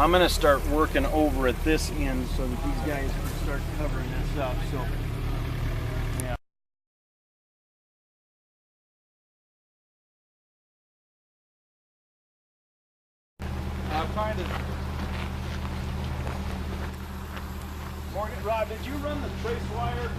I'm going to start working over at this end so that these guys can start covering this up. So, yeah. Kind of. Morgan, Rob, did you run the trace wire